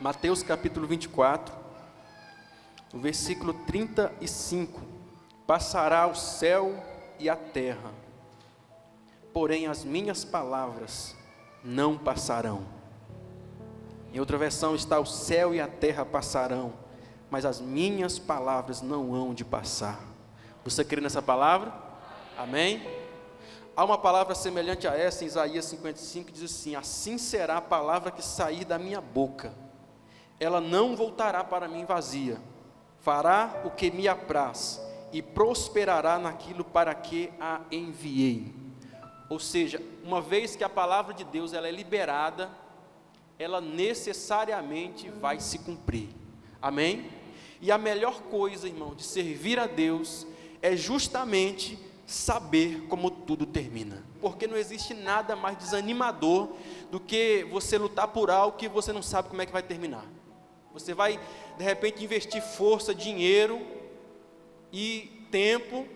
Mateus capítulo 24, o versículo 35. Passará o céu e a terra, porém as minhas palavras não passarão. Em outra versão está: o céu e a terra passarão, mas as minhas palavras não hão de passar. Você crê nessa palavra? Amém? Há uma palavra semelhante a essa em Isaías 55, que diz assim: assim será a palavra que sair da minha boca, ela não voltará para mim vazia, fará o que me apraz, e prosperará naquilo para que a enviei. Ou seja, uma vez que a palavra de Deus ela é liberada, ela necessariamente vai se cumprir. Amém? E a melhor coisa, irmão, de servir a Deus é justamente saber como tudo termina, porque não existe nada mais desanimador do que você lutar por algo que você não sabe como é que vai terminar. Você vai de repente investir força, dinheiro e tempo,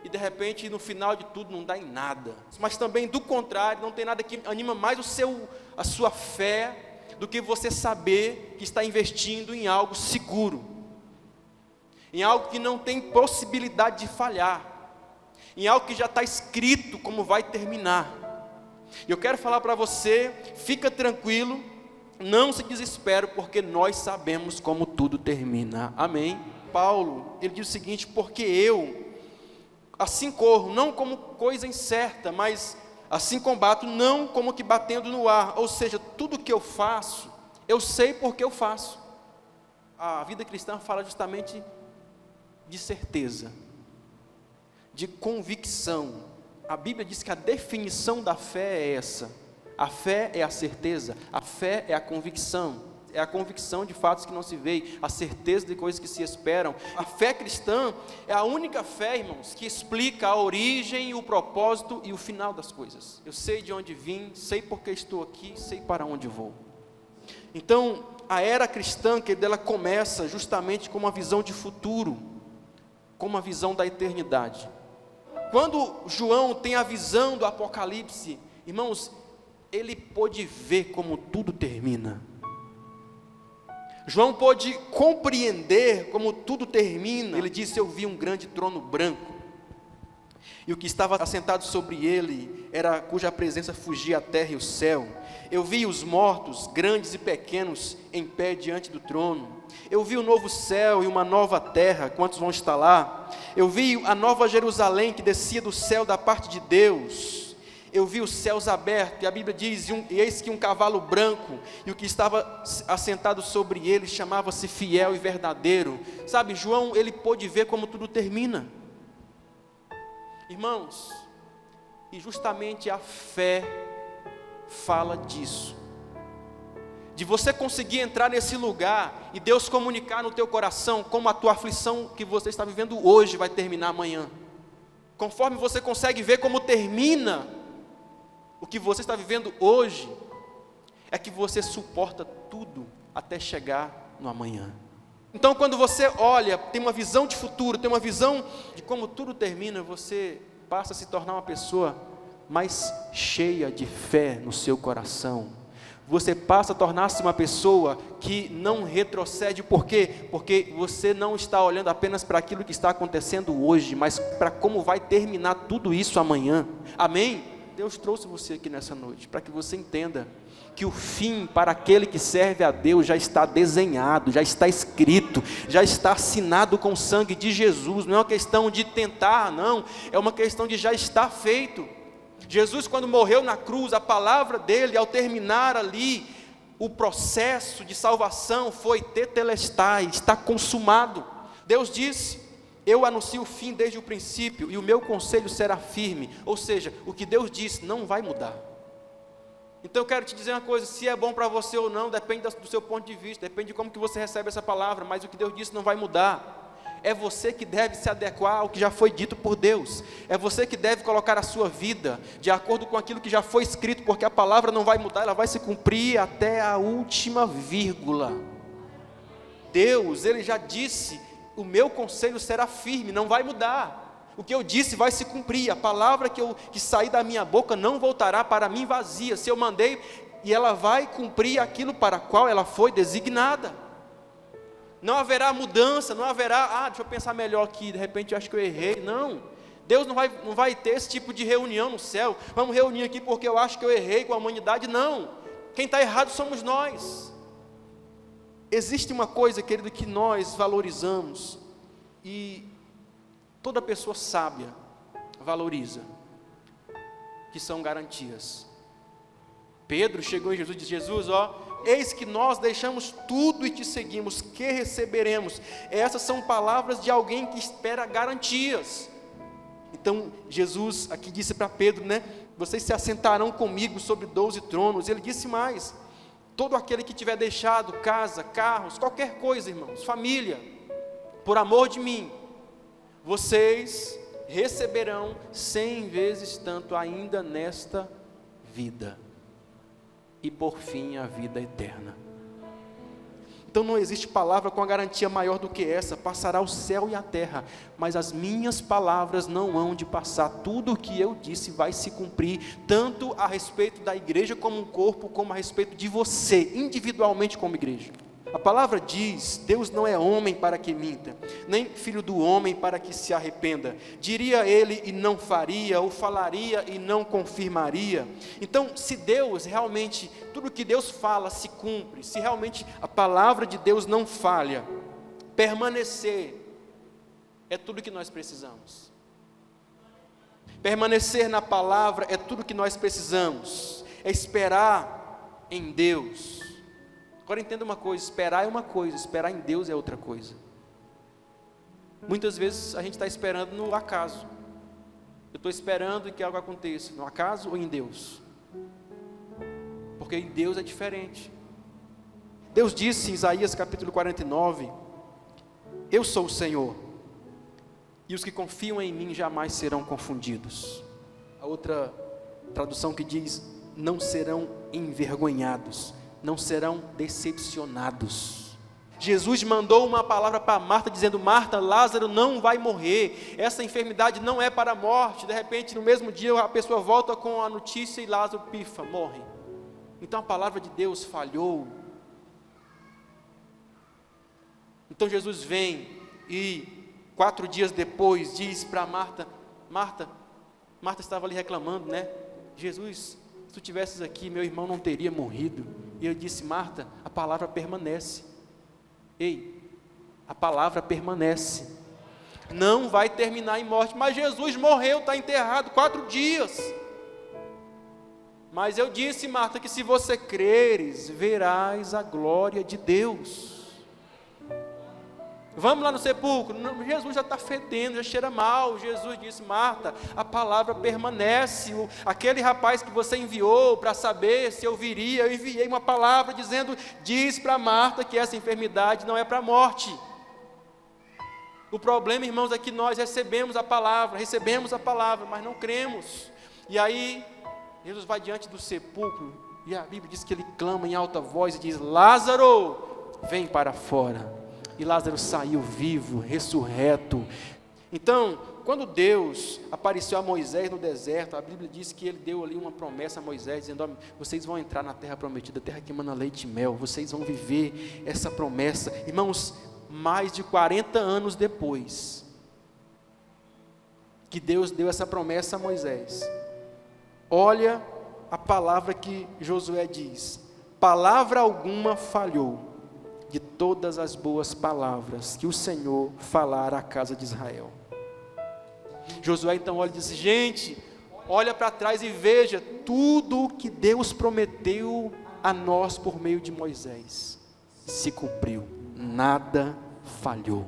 e de repente no final de tudo não dá em nada. Mas também do contrário, não tem nada que anima mais a sua fé do que você saber que está investindo em algo seguro, em algo que não tem possibilidade de falhar, em algo que já está escrito como vai terminar. E eu quero falar para você: fica tranquilo, não se desespere, porque nós sabemos como tudo termina. Amém? Paulo, ele diz o seguinte: porque eu assim corro, não como coisa incerta, mas assim combato, não como que batendo no ar. Ou seja, tudo que eu faço, eu sei porque eu faço. A vida cristã fala justamente de certeza, de convicção. A Bíblia diz que a definição da fé é essa: a fé é a certeza, a fé é a convicção, é a convicção de fatos que não se veem, a certeza de coisas que se esperam. A fé cristã é a única fé, irmãos, que explica a origem, o propósito e o final das coisas. Eu sei de onde vim, sei porque estou aqui, sei para onde vou. Então, a era cristã, que dela começa justamente com uma visão de futuro, com uma visão da eternidade. Quando João tem a visão do Apocalipse, irmãos, ele pôde ver como tudo termina. João pôde compreender como tudo termina. Ele disse: eu vi um grande trono branco, e o que estava assentado sobre ele era cuja presença fugia a terra e o céu. Eu vi os mortos, grandes e pequenos, em pé diante do trono. Eu vi o novo céu e uma nova terra. Quantos vão estar lá? Eu vi a nova Jerusalém que descia do céu da parte de Deus. Eu vi os céus abertos, e a Bíblia diz: e eis que um cavalo branco, e o que estava assentado sobre ele chamava-se Fiel e Verdadeiro. Sabe, João, ele pôde ver como tudo termina. Irmãos, e justamente a fé fala disso, de você conseguir entrar nesse lugar e Deus comunicar no teu coração como a tua aflição que você está vivendo hoje vai terminar amanhã. Conforme você consegue ver como termina o que você está vivendo hoje, é que você suporta tudo até chegar no amanhã. Então, quando você olha, tem uma visão de futuro, tem uma visão de como tudo termina, você passa a se tornar uma pessoa mais cheia de fé no seu coração. Você passa a tornar-se uma pessoa que não retrocede. Por quê? Porque você não está olhando apenas para aquilo que está acontecendo hoje, mas para como vai terminar tudo isso amanhã. Amém? Deus trouxe você aqui nessa noite para que você entenda que o fim para aquele que serve a Deus já está desenhado, já está escrito, já está assinado com o sangue de Jesus. Não é uma questão de tentar, não, é uma questão de já estar feito. Jesus, quando morreu na cruz, a palavra dele, ao terminar ali o processo de salvação, foi tetelestai, está consumado. Deus disse: eu anuncio o fim desde o princípio, e o meu conselho será firme. Ou seja, o que Deus disse não vai mudar. Então eu quero te dizer uma coisa: se é bom para você ou não, depende do seu ponto de vista, depende de como que você recebe essa palavra, mas o que Deus disse não vai mudar. É você que deve se adequar ao que já foi dito por Deus. É você que deve colocar a sua vida de acordo com aquilo que já foi escrito, porque a palavra não vai mudar, ela vai se cumprir até a última vírgula. Deus, Ele já disse: o meu conselho será firme, não vai mudar. O que eu disse vai se cumprir. A palavra que sair da minha boca não voltará para mim vazia. Se eu mandei e ela vai cumprir aquilo para qual ela foi designada. Não haverá mudança, não haverá, deixa eu pensar melhor aqui, de repente eu acho que eu errei. Não, Deus não vai ter esse tipo de reunião no céu, vamos reunir aqui porque eu acho que eu errei com a humanidade. Não, quem está errado somos nós. Existe uma coisa, querido, que nós valorizamos, e toda pessoa sábia valoriza, que são garantias. Pedro chegou em Jesus e disse: Jesus, eis que nós deixamos tudo e te seguimos, que receberemos? Essas são palavras de alguém que espera garantias. Então Jesus aqui disse para Pedro, vocês se assentarão comigo sobre 12 tronos. Ele disse mais: todo aquele que tiver deixado casa, carros, qualquer coisa, irmãos, família, por amor de mim, vocês receberão 100 vezes tanto ainda nesta vida, e por fim a vida eterna. Então não existe palavra com a garantia maior do que essa: passará o céu e a terra, mas as minhas palavras não hão de passar. Tudo o que eu disse vai se cumprir, tanto a respeito da igreja como um corpo, como a respeito de você, individualmente como igreja. A palavra diz: Deus não é homem para que minta, nem filho do homem para que se arrependa. Diria ele e não faria, ou falaria e não confirmaria. Então, se Deus realmente, tudo que Deus fala se cumpre, se realmente a palavra de Deus não falha, permanecer é tudo que nós precisamos. Permanecer na palavra é tudo que nós precisamos, é esperar em Deus. Agora entenda uma coisa: esperar é uma coisa, esperar em Deus é outra coisa. Muitas vezes a gente está esperando no acaso. Eu estou esperando que algo aconteça, no acaso ou em Deus? Porque em Deus é diferente. Deus disse em Isaías capítulo 49, eu sou o Senhor, e os que confiam em mim jamais serão confundidos. A outra tradução que diz: não serão envergonhados, não serão decepcionados. Jesus mandou uma palavra para Marta, dizendo: Marta, Lázaro não vai morrer, essa enfermidade não é para a morte. De repente, no mesmo dia, a pessoa volta com a notícia e Lázaro pifa, morre. Então a palavra de Deus falhou. Então Jesus vem e 4 dias depois diz para Marta: Marta estava ali reclamando, Jesus, se tu tivesses aqui, meu irmão não teria morrido. E eu disse: Marta, a palavra permanece. Ei, a palavra permanece, não vai terminar em morte. Mas Jesus morreu, está enterrado 4 dias. Mas eu disse, Marta, que se você creres, verás a glória de Deus. Vamos lá no sepulcro. Não, Jesus já está fedendo, já cheira mal. Jesus disse: Marta, a palavra permanece. Aquele rapaz que você enviou para saber se eu viria, eu enviei uma palavra dizendo: diz para Marta que essa enfermidade não é para a morte. O problema, irmãos, é que nós recebemos a palavra, mas não cremos. E aí Jesus vai diante do sepulcro, e a Bíblia diz que ele clama em alta voz e diz: Lázaro, vem para fora. E Lázaro saiu vivo, ressurreto. Então, quando Deus apareceu a Moisés no deserto, a Bíblia diz que ele deu ali uma promessa a Moisés, dizendo: vocês vão entrar na terra prometida, terra que emana leite e mel, vocês vão viver essa promessa. Irmãos, mais de 40 anos depois que Deus deu essa promessa a Moisés, olha a palavra que Josué diz: palavra alguma falhou de todas as boas palavras que o Senhor falara à casa de Israel. Josué então olha e diz: gente, olha para trás e veja tudo o que Deus prometeu a nós por meio de Moisés, se cumpriu, nada falhou.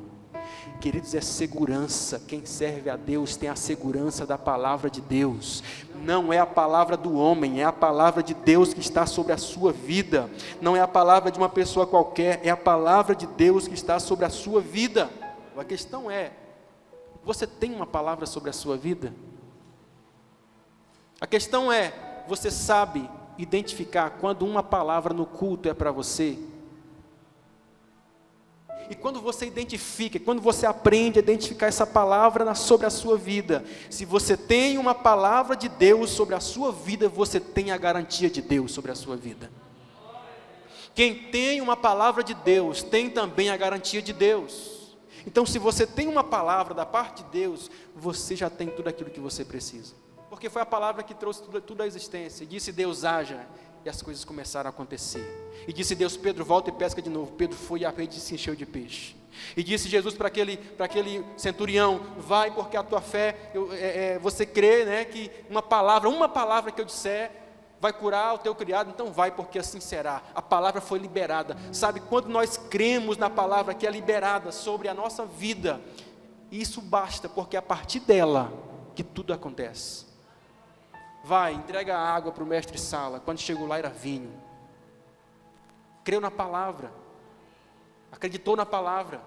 Queridos, é segurança. Quem serve a Deus tem a segurança da palavra de Deus. Não é a palavra do homem, é a palavra de Deus que está sobre a sua vida. Não é a palavra de uma pessoa qualquer, é a palavra de Deus que está sobre a sua vida. A questão é: você tem uma palavra sobre a sua vida? A questão é: você sabe identificar quando uma palavra no culto é para você? E quando você identifica, quando você aprende a identificar essa palavra sobre a sua vida, se você tem uma palavra de Deus sobre a sua vida, você tem a garantia de Deus sobre a sua vida. Quem tem uma palavra de Deus, tem também a garantia de Deus. Então, se você tem uma palavra da parte de Deus, você já tem tudo aquilo que você precisa. Porque foi a palavra que trouxe tudo à existência. E disse Deus, haja. E as coisas começaram a acontecer. E disse Deus, Pedro, volta e pesca de novo. Pedro foi e a rede se encheu de peixe. E disse Jesus para aquele centurião, vai porque a tua fé, você crê, né, que uma palavra que eu disser, vai curar o teu criado, então vai, porque assim será. A palavra foi liberada. Sabe, quando nós cremos na palavra que é liberada sobre a nossa vida, isso basta, porque a partir dela que tudo acontece. Vai, entrega a água para o mestre Sala. Quando chegou lá era vinho. Creu na palavra, acreditou na palavra,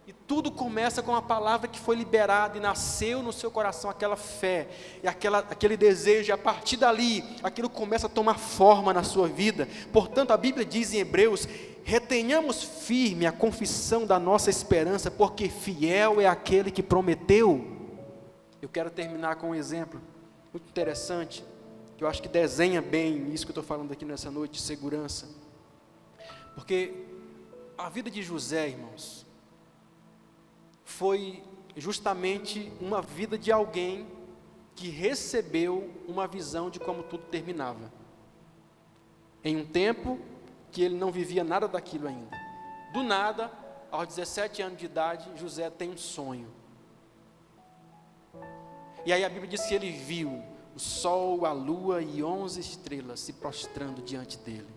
e tudo começa com a palavra que foi liberada e nasceu no seu coração aquela fé e aquele desejo, e a partir dali aquilo começa a tomar forma na sua vida. Portanto, a Bíblia diz em Hebreus, retenhamos firme a confissão da nossa esperança, porque fiel é aquele que prometeu. Eu quero terminar com um exemplo muito interessante, que eu acho que desenha bem isso que eu estou falando aqui nessa noite de segurança. Porque a vida de José, irmãos, foi justamente uma vida de alguém que recebeu uma visão de como tudo terminava. Em um tempo que ele não vivia nada daquilo ainda. Do nada, aos 17 anos de idade, José tem um sonho. E aí a Bíblia diz que ele viu o sol, a lua e 11 estrelas se prostrando diante dele.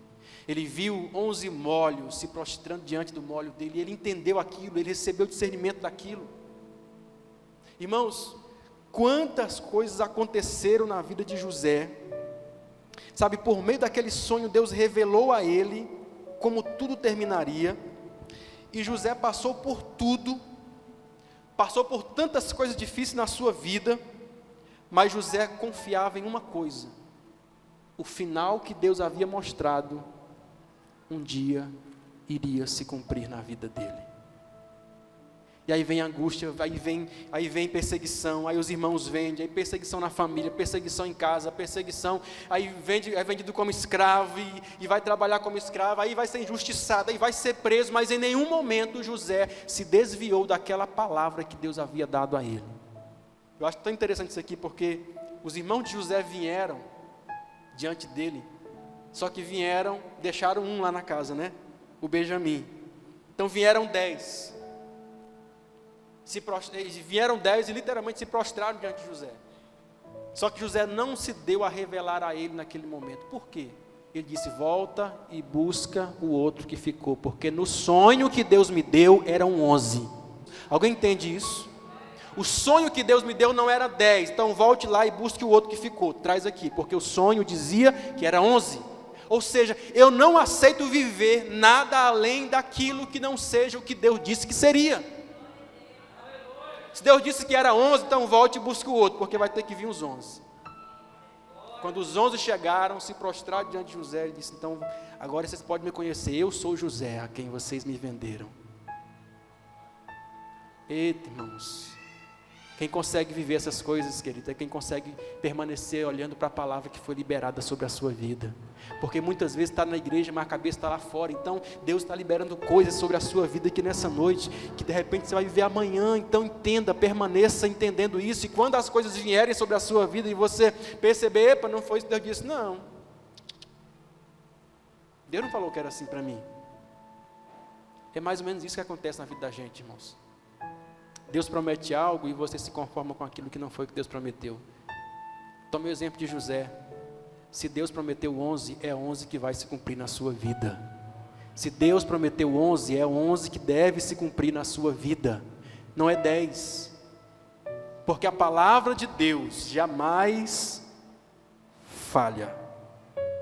Ele viu 11 molhos se prostrando diante do molho dele, e ele entendeu aquilo, ele recebeu o discernimento daquilo. Irmãos, quantas coisas aconteceram na vida de José, sabe, por meio daquele sonho, Deus revelou a ele como tudo terminaria, e José passou por tudo, passou por tantas coisas difíceis na sua vida, mas José confiava em uma coisa: o final que Deus havia mostrado, um dia iria se cumprir na vida dele. E aí vem angústia, aí vem perseguição, aí os irmãos vendem, aí perseguição na família, perseguição em casa, perseguição, aí é vendido como escravo e vai trabalhar como escravo, aí vai ser injustiçado, aí vai ser preso, mas em nenhum momento José se desviou daquela palavra que Deus havia dado a ele. Eu acho tão interessante isso aqui, porque os irmãos de José vieram diante dele, só que deixaram um lá na casa, né? O Benjamim. Então vieram 10. Vieram 10 e literalmente se prostraram diante de José. Só que José não se deu a revelar a ele naquele momento. Por quê? Ele disse, volta e busca o outro que ficou, porque no sonho que Deus me deu eram 11. Alguém entende isso? O sonho que Deus me deu não era 10, então volte lá e busque o outro que ficou, traz aqui, porque o sonho dizia que era 11. Ou seja, eu não aceito viver nada além daquilo que não seja o que Deus disse que seria. Se Deus disse que era 11, então volte e busque o outro, porque vai ter que vir os 11. Quando os 11 chegaram, se prostraram diante de José, ele disse, então, agora vocês podem me conhecer, eu sou José, a quem vocês me venderam. Eita, irmãos, quem consegue viver essas coisas, querido, é quem consegue permanecer olhando para a palavra que foi liberada sobre a sua vida. Porque muitas vezes está na igreja, mas a cabeça está lá fora. Então Deus está liberando coisas sobre a sua vida aqui nessa noite, que de repente você vai viver amanhã. Então entenda, permaneça entendendo isso. E quando as coisas vierem sobre a sua vida e você perceber, epa, não foi isso que Deus disse, não. Deus não falou que era assim para mim. É mais ou menos isso que acontece na vida da gente, irmãos. Deus promete algo e você se conforma com aquilo que não foi o que Deus prometeu. Tome o exemplo de José. Se Deus prometeu 11, é 11 que vai se cumprir na sua vida. Se Deus prometeu 11, é 11 que deve se cumprir na sua vida. Não é 10. Porque a palavra de Deus jamais falha.